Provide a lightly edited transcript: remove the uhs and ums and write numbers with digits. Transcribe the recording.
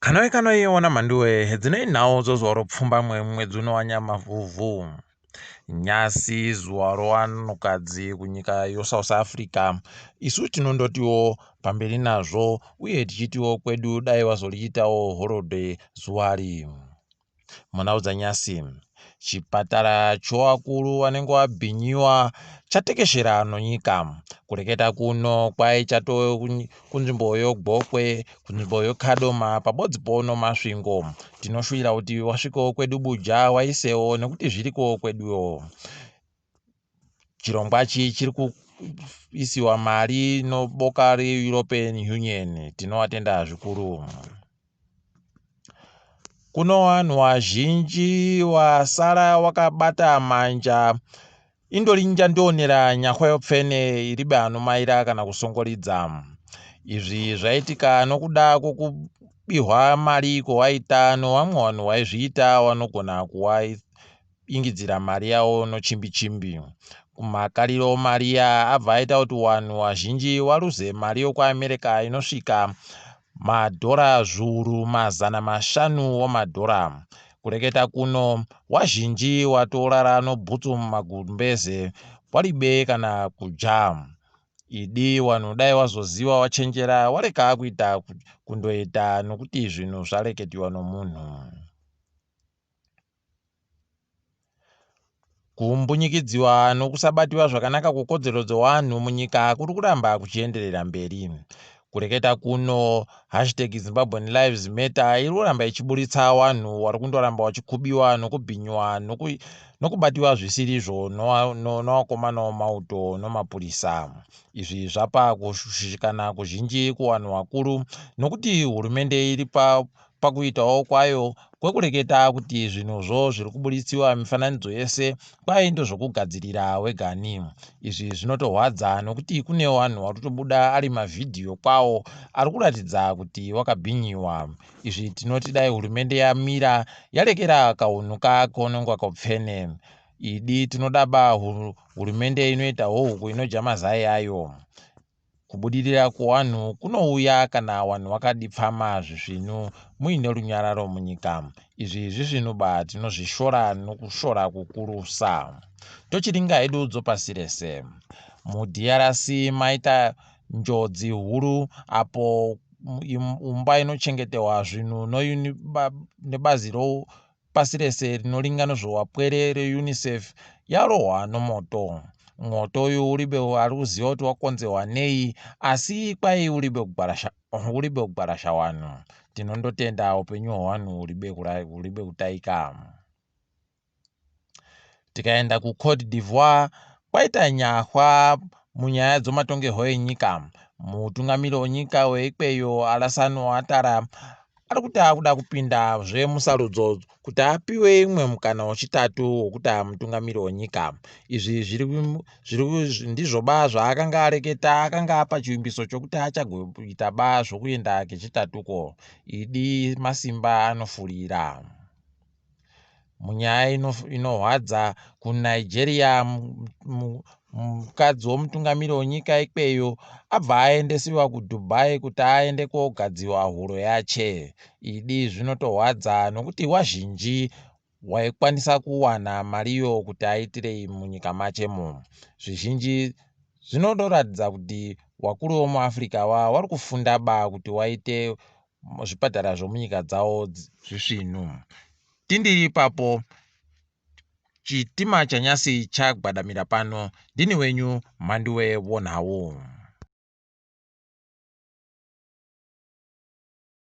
Kanoi Mhanduwe hedzinei nhau dzozwaro pfumba mwedzi uno waNyamavhuvhu. Nyasi zuwa rowanhukadzi kunyika yoSouth Africa. Isu tinondotiwo pamberi nazvo uye tichitiwo kwedu dai wazoriitawo holiday zuwari. Munaudza nyasi chipatara chowakuru wanenge wabhinyiwa chatekeshera nonyika. Kureketa kuno kwai chato kunzvimbo yoGokwe, kunzvimbo yoKadoma, pabodzi pono masvingo. Tinoshuvira kuti wasvikawo kwedu Buja waisewo nekuti zvirikowo kweduwo. Chirongwachi chiri kuisiwa mari noboka reEuropean Union. Tinowatenda zvikuru. Kuno vanhu vazhinji wasara wakabata manja indolinja ndionera nyahwa yopfene iribe anomaira kana kusongoridza. Izvi zvaitika nokuda kwokubihwa mari kwawaita novamwe vanhu vaizviita vanogona kuvaingidzira mari yavo nochimbi-chimbi. Kumakariro mariya abva aita kuti vanhu vazhinji varuze mari yokwaAmerica inosvika madhora zviuru mazana mashanu wamadhora. Kureketa kuno wazhinji watorara nobhutsu mumagumbeze waribe kana kuja. Idi wanhu dai wazoziva wachenjera wareka kuita kundoita nokuti zvinhu zvareketiwa nomunhu. Kumbunyikidziwa nokusabatiwa zvakanaka kwekodzero dzevanhu munyika kuri kuramba kuchienderera mberi. Kureketa kuno #Zimbabwean Lives Matter iri kuramba ichiburitsa vanhu vari kundoramba vachikubiwa nokubhinyiwa nokubatiwa zvisirizvo novakomana vemauto nomapurisa. Izvi zvapa kushushikana kuzhinji kuvanhu vakuru nokuti hurumende iri pakuitawo kwayo kwekureketa kuti zvinhuzvo zviri kubuditsiwa mifananidzo yese kwai ndozvokugadzirira wegani. Izvi zvinotorwadza nokuti kune vanhu vari kutobuda ari mavhidhiyo kwawo ari kuratidza kuti wakabhinyiwa. Izvi tinoti dai hurumende yamira yarekera kahunuka konongwa kopfene. Idi tinodaba hurumende inoita hohuku inodya mazai ayo. Kubudirira kwevanhu kunouya kana vanhu vakadipfama zvisvinu muine runyararo munyika. Izvi zvisvinuba tinozvishora nokushora kukurusa. Tochiringa hedu dzopasi rese. MuDRC maita njodzi huru apo imba inochengetewa zvinhu nebazi ropasi rese rinoringa nezvewapwere reUNICEF yarohwa nomoto. Moto uyu uribe ari kuziva kuti wakonzerwa nei, asi kwai uribe kugwarasha vanhu. Tinondotenda upenyu hwevanhu huribe kutaika. Tikaenda kuCote d'Ivoire kwaita nyahwa munyaya dzomatongerwo enyika. Mutungamiri wenyika weikweyo Alassane Ouattara ari kuti akuda kupinda zvemusarudzo kuti apiwe imwe mukana wechitatu wekuti mutungamiri wenyika. Izvi ndizvo zvaakanga areketa, akanga apa chivimbiso chokuti achagoita zvokuenda kechitatuko. Idi masimba anofurira. Munyaya inorwadza kuNigeria, mukadzi womutungamiri wenyika ikweyo abva aendesiwa kuDubai kuti aende kogadziwa huro yache. Idi zvinotorwadza nokuti wazhinji waikwanisa kuwana mariyo kuti aitirei munyika machemo. Zvizhinji zvinotoratidza kuti wakuru vemuAfrica vari kufunda kuti waite zvipatara zvomunyika dzavo zvisvinu. Tindiri ipapo chitima chanyasi chagwadamira pano. Ndini wenyu Mhanduwe Nhau.